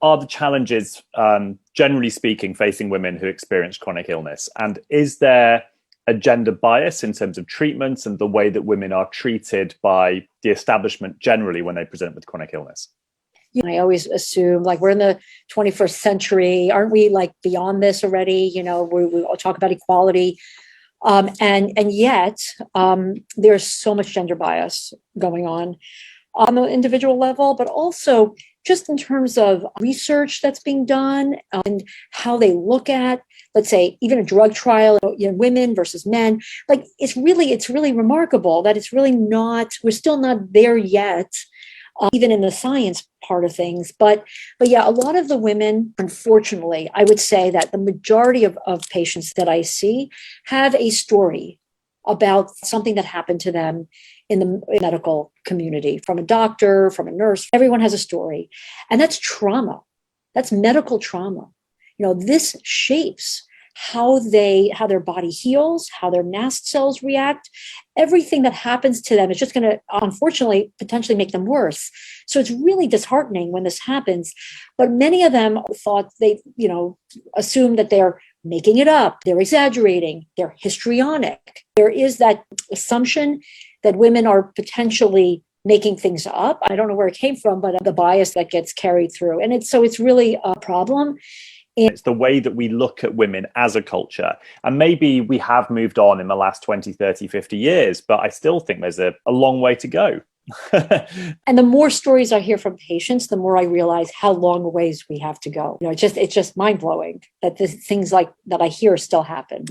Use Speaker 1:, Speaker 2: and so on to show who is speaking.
Speaker 1: are the challenges, generally speaking, facing women who experience chronic illness? And is there a gender bias in terms of treatments and the way that women are treated by the establishment generally when they present with chronic illness?
Speaker 2: I always assume like we're in the 21st century. Aren't we like beyond this already? We all talk about equality. And yet there's so much gender bias going on the individual level, but also just in terms of research that's being done and how they look at, let's say, even a drug trial, women versus men. Like it's really remarkable that it's really not, we're still not there yet, even in the science part of things. But yeah, a lot of the women, unfortunately, I would say that the majority of patients that I see have a story about something that happened to them in the medical community, from a doctor, from a nurse. Everyone has a story. And that's trauma. That's medical trauma. This shapes how their body heals, how their mast cells react. Everything that happens to them is just going to, unfortunately, potentially make them worse. So it's really disheartening when this happens. But many of them thought they, assume that they're making it up, they're exaggerating, they're histrionic. There is that assumption that women are potentially making things up. I don't know where it came from, but the bias that gets carried through. And it's really a problem.
Speaker 1: It's the way that we look at women as a culture. And maybe we have moved on in the last 20, 30, 50 years, but I still think there's a long way to go.
Speaker 2: And the more stories I hear from patients, the more I realize how long a ways we have to go. It's just mind blowing that things like that I hear still happen.